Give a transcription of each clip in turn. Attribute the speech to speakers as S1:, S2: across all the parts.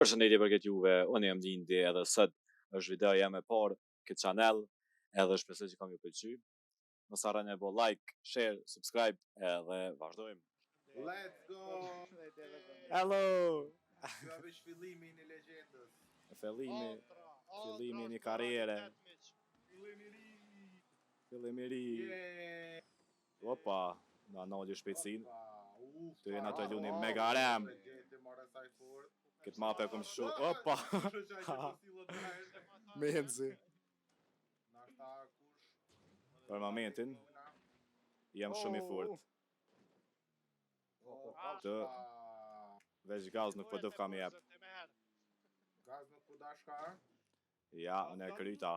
S1: Përshëndetje për këtë juve, unë jam Lindi edhe sot është video jam e parë këtë channel edhe shpresoj që kam ju pëlqy. Mos harroni me bo like, share, subscribe edhe vazhdojmë.
S2: Let's go!
S1: Hello!
S2: Kjo është fillimi i legjendës.
S1: Fillimi i një karriere. Fillimi i ri. Opa, na nolli shpejtësin. Të jenë ato luni mega ram. Këtë mapë e kom shu. Opa! Menzi. Për momentin jam shumë i fort. Të veç gaz nuk po dëf kam jep.
S2: Gaz nuk po dash ka?
S1: Ja, unë e kryta.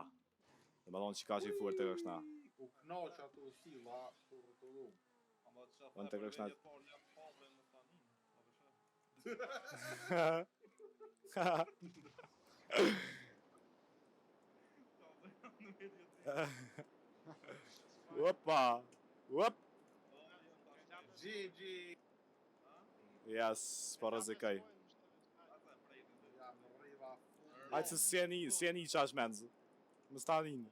S1: Dhe më thonë që ka që i fort të këshna.
S2: U knoq ato sila të rëtullu.
S1: Unë të këshna. Opa! Op!
S2: GG!
S1: Yes, po rëzikaj. Hajtë se si e një qash menzë. Më stanin.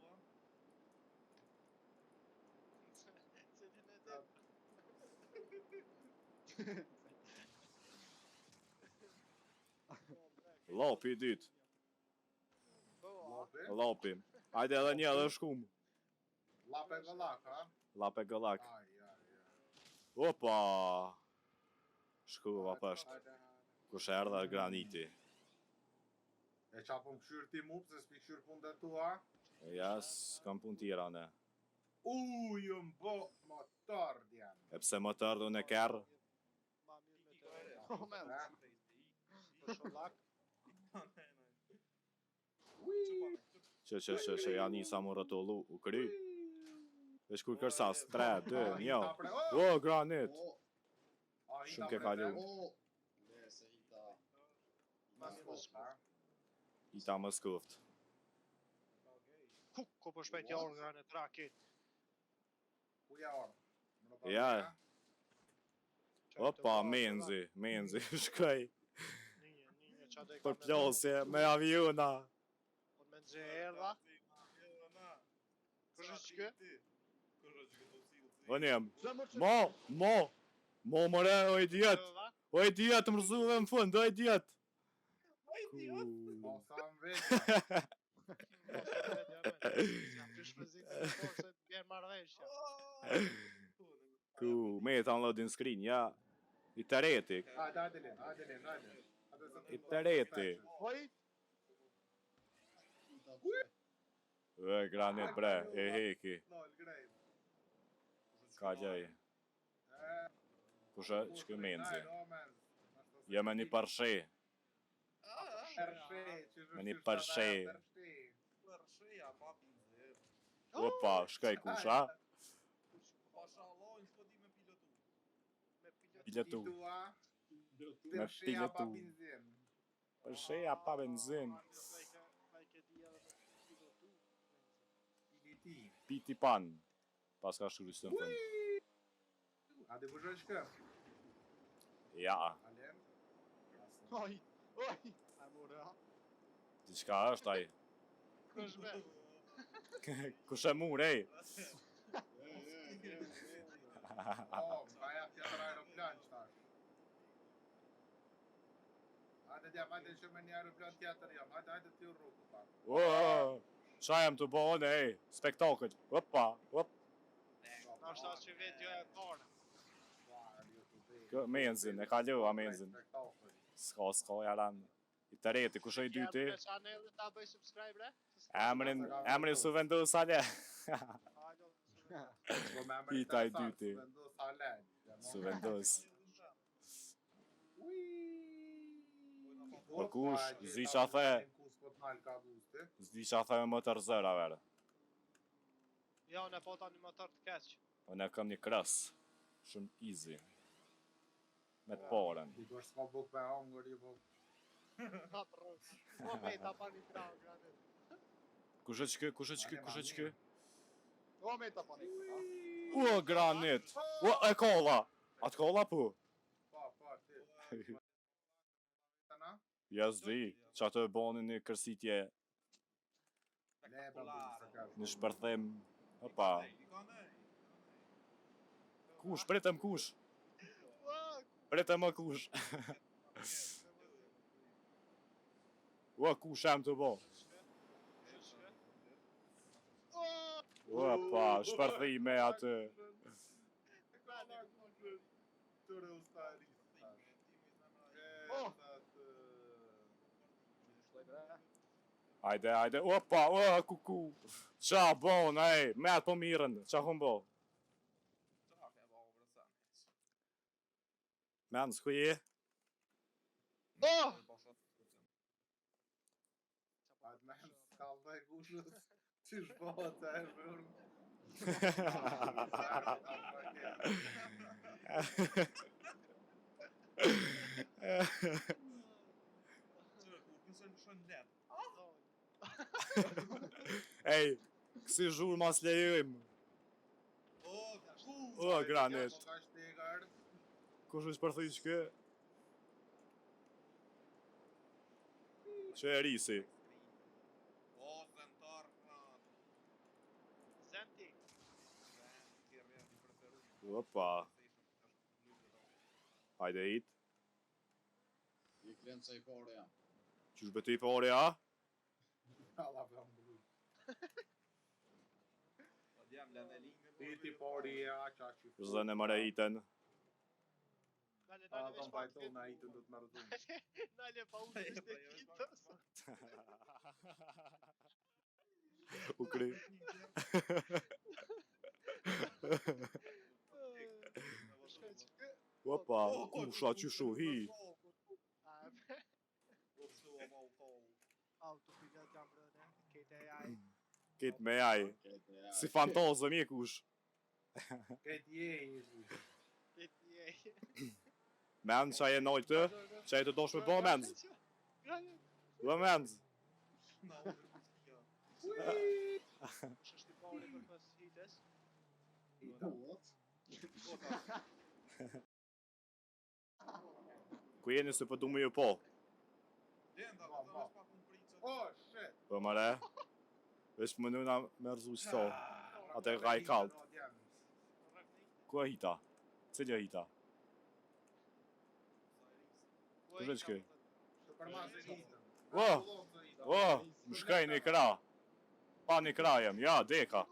S1: Lopi i dytë. Lopi. Hajde edhe një edhe shkum.
S2: Lape gëllak, ha?
S1: Lape gëllak. Opa! Shkuva pështë. Kush erdhe graniti.
S2: E qa po më këshyrë ti mu, pëse s'pi këshyrë pun dhe tu, ha?
S1: Jas, kam pun tira ne.
S2: Jëm bo motor, djem.
S1: E pse motor dhe në kerë? Që janë njësa më rëtullu, u kry. Vesh kur kërsas, 3, 2, 1. O, granit! Shumë ke kalu. Ita më skuft.
S3: Ku po shpejt ja orë granit rakit.
S2: Ku ja orë?
S1: Ja. Opa, menzi, shkoj. Për plosje, me aviona.
S3: Me nëzhe erda. Kështë që kë?
S1: Unë jem. Mo, mëre, o idiot. O idiot, më rëzuve në fund, o idiot.
S2: Mo, sa më vetë.
S1: Ku, me e downloading screen, ja. I të reti.
S2: Hajde.
S1: I të reti. Granit bre, e heki. Ka gjaj. Kushe, që kë menzi? Jeme një përshe. Me një përshe. Opa, shkaj kusha. Pilotu. Me pilotu. Përsheja pa benzin. Piti pan. Pas ka shurës të në fund.
S2: A di vëzhoj që kë?
S1: Ja.
S3: Oj. A mure, ha?
S1: Diçka është aj.
S3: Kush be?
S1: Kush e mure, ej?
S2: Ka ja tjetër aeroplan që tash. Hajde që me një aeroplan tjetër jam. Hajde t'ju rrugë pak.
S1: Qa jem të bohone, ej? Spektakët. Opa.
S3: Në është që vetë jo e parë.
S1: Menzin, e kalua menzin. Ska, jaran. I të reti, kush e i dyti?
S3: Ta bëj subscribe, re?
S1: Emrin su vendos ale. I ta i dyti. Su vendos. Por kush, zdi qa the me motor zëra, vere.
S3: Ja, unë e pota një motor të keq.
S1: Unë e kam një kras. Shumë easy. Me të porën.
S2: Ti duash s'ka buk me hongër i buk.
S3: Ha pro. O me ta pa një granit.
S1: Kushe që kë?
S3: O me ta pa një granit.
S1: O, granit. O, e kolla. Atë kolla pu?
S2: Pa, ti.
S1: Ja zdi, që ato e bani një kërsitje, një shpërthim, opa. Kush, pritëm kush. Pritëm më kush. Ua, kush em të bo. Opa, shpërthime atë. Hajde, opa, kuku. Qa bon, ej, me atë po mirën, qa hum bo? Men, s'ku je?
S2: Kallë kushës, qysh bëhet të e vërë.
S1: Ej, kësi zhur mas lejojmë. O, granit. Kush është përthuj që kë? Që e risi. Opa. Hajde hit.
S4: I klenë që i pare jam.
S1: Qysh beti i pare, a?
S2: Allah për mbru. Hiti pari e aqa që i
S1: Zë në mëre hitën.
S2: Ta dhëm bajton në hitën du të më rëdhëm.
S3: Nale pa unë ishte kitës.
S1: U kry. Opa, kusha qyshu hi.
S3: Autopilot jam rëne, kete e aj.
S1: Ket me jaj. Si fantazëm je kush.
S2: Këtë je një kush.
S3: Kete e aj.
S1: Men, qa je nojtë të? Qa je të dosh me bo, men? Dhe men?
S3: Kush është i pari për pas hitës?
S1: Ku jeni se për du me ju po?
S2: Oh, shit.
S1: Po mëre? Vesh më nëna me rëzu qëto. Ate ka i kalt. Ku e hita? Cilja hita? Ku veç këj? O, më shkaj një kra. Pa një kra jem, ja, deka.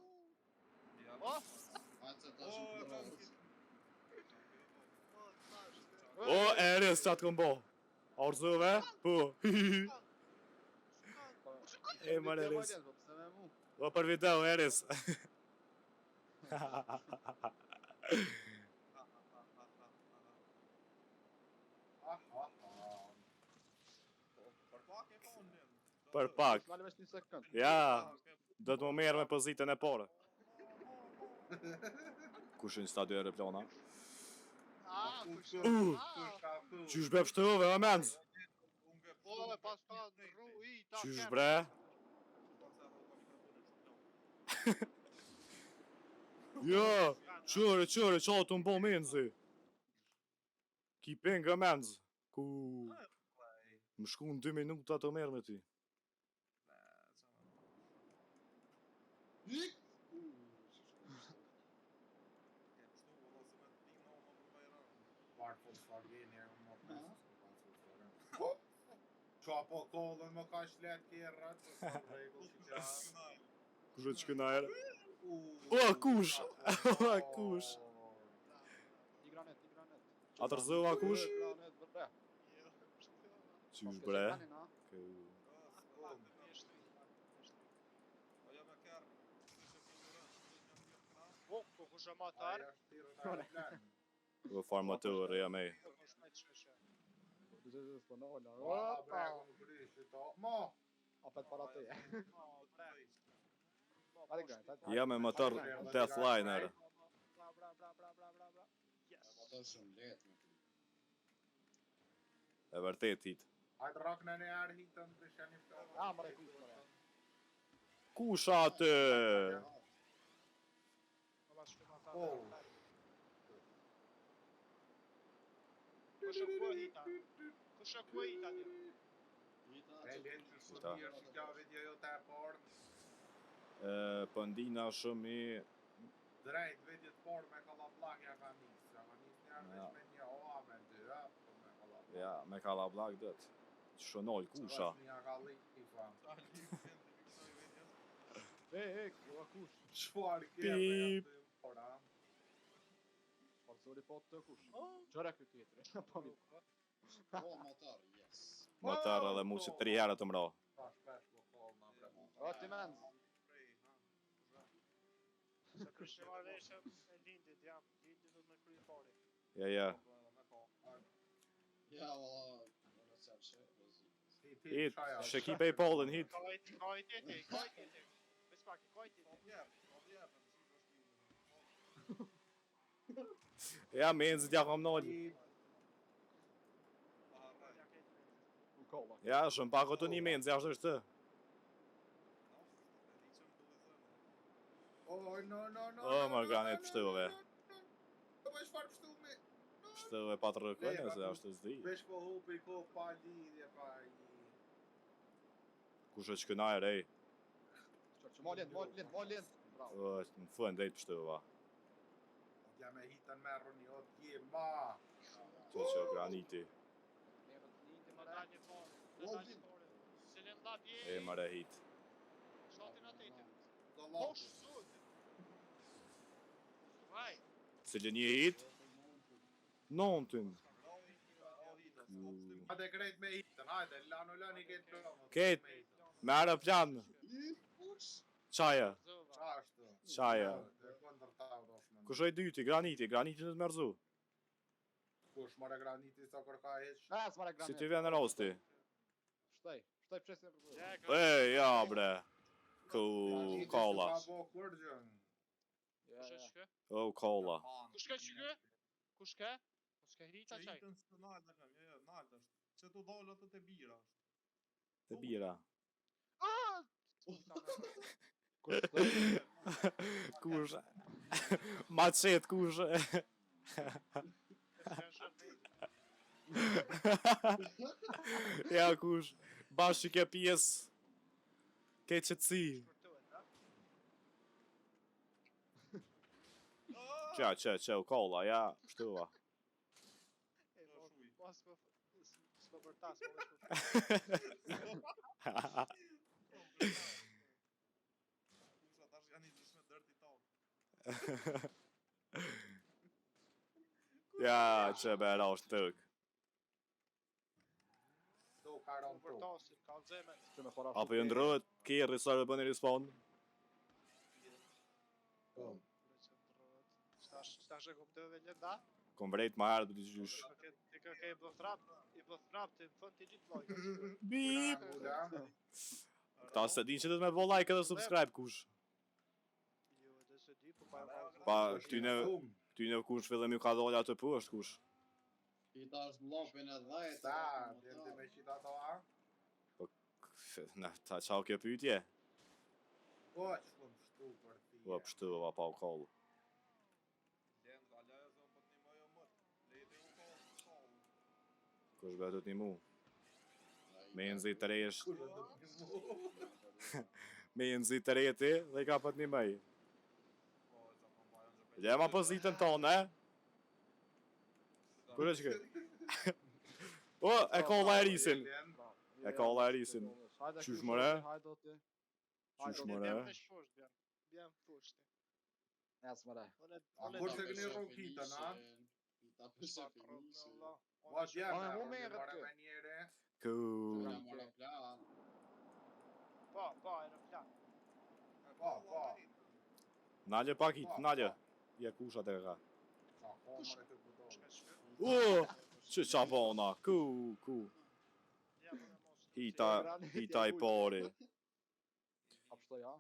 S1: O, eres qatë këm bo. Arzove? Po. E, mërë eres. O, për video, eres. Për pak. Ja, do të më merë me pozitën e parë. Kush në stadion e aeroplana? Qysh be pështërove, o menz? Qysh bre? Jo, qëre, qa të mbo menzi. Ki penga menz. Ku... Më shku në 2 minuta të merë me ti.
S2: Qa po kollën më ka shlet kjerrat, po së regull që qa.
S1: Kush e që këna erë? O, kush? O, kush? A të rëzëva kush? Qysh bre?
S3: Po kush e matar?
S1: O farmator, jam e. Jam e motor Deathliner. E vërtet hit.
S2: Hajtë rak në një arë hitën të shani për...
S1: Kush atë?
S3: Kush e ku hita? Kush e ku hita ti?
S2: Len që së mirë që kja video jo të e parë.
S1: Po ndina shumë i...
S2: Drejt video të parë me Kalablak ja ka nisë. Ja ka nisë njerë veç me një oa me dy, po me Kalablak.
S1: Ja, me Kalablak dët. Shënoj kusha.
S2: Një ka lifa.
S3: Kua kush?
S2: Çfarë ke
S1: Pip.
S2: me atë ora?
S3: Parzori po të kush? Qëra këtë tjetër? Po mi.
S4: Oh, motor, yes.
S1: Motor edhe mu që 3 herë të mro.
S2: Pa shpesh po fol na bre.
S3: O ti menz.
S5: Se kështë marrë veshë e lindit, jam, lindit do me kryi pari.
S1: Ja.
S4: Ja, valla, në qërë që,
S1: Hit, shëkipe i Pollën, hit.
S5: Kaj tjeti. Bez pak, kaj tjeti.
S1: Ja, menzit ja kam nolë.
S3: U kolla.
S1: Ja, shumë pak të një menz, ja është të.
S2: Oh, no.
S1: Më granit pështëve.
S2: Po çfarë pështume?
S1: Pështëve pa të rëkojnë, se është të zdi.
S2: Vesh po hupi ko pa lidhje pa i.
S1: Kush është kënaj, rej.
S3: Që ma lend. Bravo.
S1: Në fund dhejt pështëve, va.
S2: Ja me hitën me rëni, o t'je ma.
S1: Që graniti.
S5: Në dalje pare. Se në nda dje.
S1: E më re hit.
S5: Shatin atë ejtë.
S2: Do
S5: Mosh,
S2: losh.
S5: sot. Vaj.
S1: Se lë një hit? Nontën.
S2: Hajde krejt me hitën, hajde, lani këtë lomë.
S1: Ketë. Me arë plan. Qaja.
S5: Zova.
S2: Ashtu.
S1: Qaja.
S2: Dhe këndër ta uroshme.
S1: Kush oj dyti, graniti në të mërzu.
S2: Kush more graniti sa kërka heq.
S3: S'mara
S1: Si ty vjen në rosti.
S3: Shtoj presin për.
S1: E, ja bre. Kolla.
S2: Ka bo kur gjën.
S5: Kush është kë?
S1: O, kolla.
S5: Kush ka që kë? Kush ka? Kush ka hrita qaj?
S2: Që tu dollë të të bira.
S1: Të bira. Kush? Macet kush? Ja kush? Bashkë ke pjesë. Ke qëtësi. Që, u kolla, ja, shtuva.
S5: S'po për ta, s'po
S1: Ja, që bera është tëk.
S2: Do karon
S5: për
S2: to.
S5: ta, si ka zeme.
S1: Apo ju ndrët, kjerë, sa dhe bëni respawn.
S5: Shtash e kuptove lënda?
S1: Kom vrejt ma herë të t'i gjysh.
S5: Ti ka i bëthrap, të më thënë ti gjithë lojnë.
S1: Bip! Këta se din që të me bo like edhe subscribe kush.
S5: Jo, dhe se di, po pa
S1: Pa, ty në kush fillem ju ka dolla të pusht kush.
S4: I tash blopin e 10.
S2: Ta, dhe me qita to a?
S1: Na, ta qau kjo pytje?
S2: Po, që po pështu për ti.
S1: Po, pështu, va pa u kollë. Kush betët një mu? Me nëzi të resh, me nëzi të reti dhe i ka pët një mëj. Gjema pozitën tonë, e? Kërë që kë? O, e kolla e risin. E kolla e risin. Qysh mëre? Qysh mëre?
S5: Bjem vesh poshtë, bjem poshtë.
S3: S'mara.
S2: A kur se këni rrug hitën, a?
S4: I ta përse finisi.
S2: Po, t'jem,
S3: me mu
S2: me
S3: merët
S2: mërë
S3: kë.
S2: me njere.
S1: Cool.
S4: Ora mora plan.
S5: Po, aeroplan.
S2: Po.
S1: Nalje pak hit, nalje. Ja kusha të ka.
S2: Sa komër e të budo.
S1: O, që qa bona, ku. Hita i pori.
S3: A pështoj, a?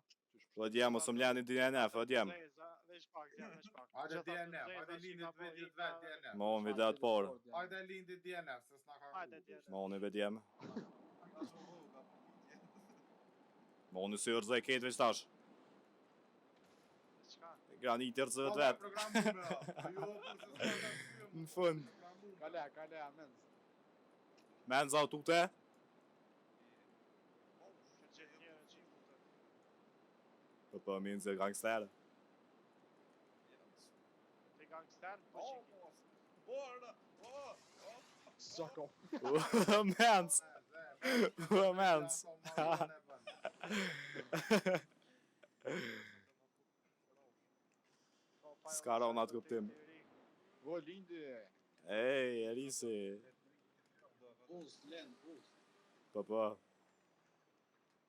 S1: Po djemë, së mleni DNF, o djemë.
S5: Vesh pak.
S2: Hajde DNF, hajde lindit vedjet vet DNF.
S1: Ma unë videat por.
S2: Hajde lindit DNF, se s'na ka
S5: Hajde
S2: rrugë.
S5: DNF.
S1: Ma unë i vedjem. Ma unë i syrë zë e ketë veç tash. Granit i rëzët vetë. Në fund.
S3: Kale, menz.
S1: Menza u tute? Po Menzi gangster.
S5: Ti gangster, po
S2: Oh, bora! Oh!
S3: Sako.
S1: Menz. Menz. S'ka rona të kuptim.
S3: Vo lindi.
S1: Ej, Elisi.
S4: Boost, len, boost.
S1: Po.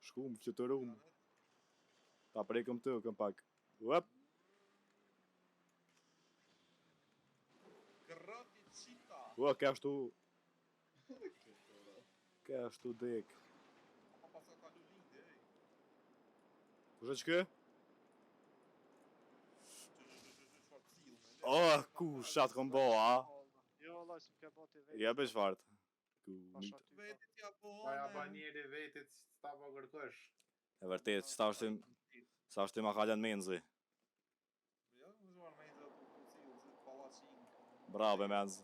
S1: Shkum, fluturum. Ta prekëm të, këm pak. Uep.
S2: Grati cita!
S1: Ua, ke ashtu. Ke ashtu dek.
S2: Pa pasa ka lu lindi, ej.
S1: Kushe që kë?
S2: Çfarë cilë, me le.
S1: Oh, ku shatë këm bo, a?
S5: Jo, Allah, s'm ke boti vetë.
S1: Ja be çfartë. Ku
S5: Pasha
S1: mit.
S5: ty,
S2: Vetit ja po, Pa ja ba njeri vetit s'ta po kërkosh.
S1: E vërtet, sa është ti ma kalen Menzi.
S2: Jo, më zhuar me i të cilë, zë palacin.
S1: Bravo, Menz.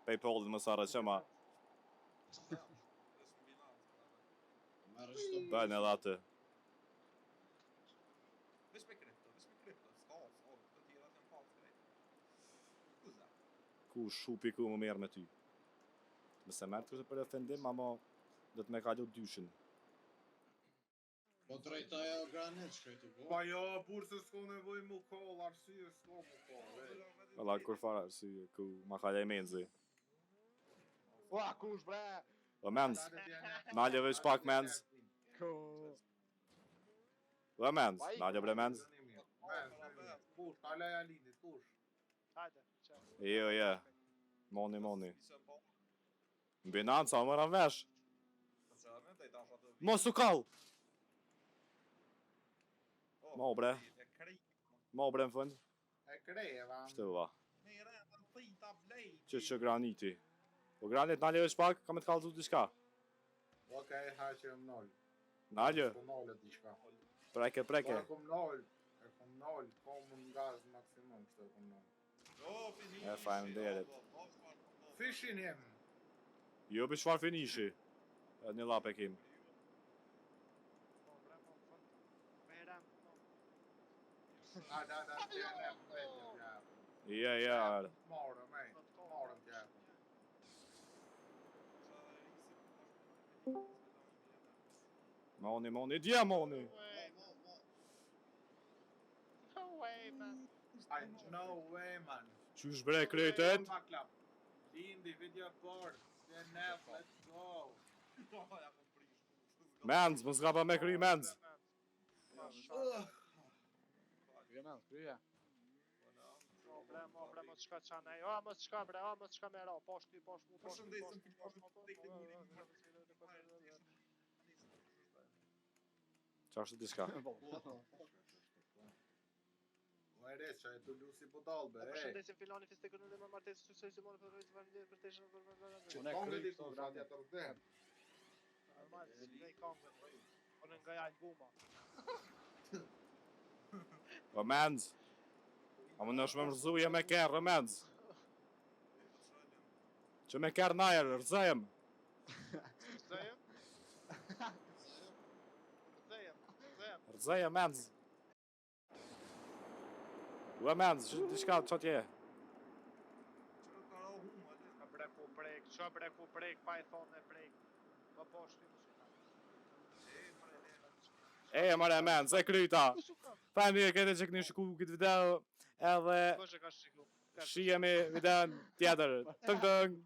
S1: Pej pollit më sarë qëma.
S4: Merë shto
S1: Bëjnë edhe atë.
S2: Vesh me kripto, s'ka, të tjera të më falë krejt. Kuza?
S1: Ku shupi ku më merë me ty. Mëse merë kështë për ofendim, ama do të me kalu dyshin.
S4: Po drejtaja o granit shkrejtu, po.
S2: Pa jo, burë se s'ko nevoj mu koll, arsye s'ko mu koll, ej.
S1: Valla, kur fara arsye, ku ma kalej Menzi.
S3: Ua, kush bre.
S1: O Menz, nalje veç pak Menz.
S3: Ku.
S1: O Menz, nalje bre Menz.
S2: Kush, kale ja lindit, kush?
S5: hajde, qe.
S1: Jo. Moni. Mbinanca, më ranë vesh. Mos u kall. Mo bre në fund.
S2: E kreva.
S1: Shtë va.
S2: Mire, të tita blej.
S1: Që graniti. Po granit, nalje veç pak, kam e të kallëzu diçka.
S2: Okej, haqe më nol.
S1: Nalje,
S2: Kom nollet diçka.
S1: preke.
S2: Po e kom nol. Kom në gaz maksimum, që e kom nol.
S1: E faleminderit.
S2: Fishin jem.
S1: Jo për çfarë finishi. E një lap e kim.
S5: Po, bre, po, fund. Merem, po.
S2: Da, t'jene vetja.
S1: Ja.
S2: Marëm, ej. Marëm t'jene.
S1: Moni, dje moni.
S5: No way, man.
S2: No way, man.
S1: Qysh bre kretet?
S2: Lindi, video por. DNF, let's go.
S1: Menz, më zgaba me kry Menz.
S3: Kryja.
S5: Mo bre, mos shka qanej. Mos shka bre, mos shka me ra. Posh ty, posh mu.
S1: Qa është diçka?
S2: O e reqa, e të lusi po dalbe, ej.
S5: Përshëndesim filoni fistikën në dhe më martesë së Simoni për rrëjtë vërgjë për të ishën për
S3: Unë e
S2: Kongë
S3: kryj
S2: di
S3: këto
S2: ku,
S3: grande.
S2: fatja të rëdhen.
S5: normal, si vej kongën. Po në nga jajnë guma.
S1: O Menz. A më nësh me mërzuje me kërë, Menz. Që me kërë najer, rëzajem.
S5: Rëzejem?
S1: Rëzajem, Menz. Ua Menz, që diçka që t'je?
S5: Qa bre ku prek, pa e thonë e prek. Po posh ty më suka.
S1: E, mare Menz, e kryta. Pa mirë, këtë që këni shiku këtë video, edhe
S5: Po që ka shiku.
S1: shijemi videon tjetër. Tëng.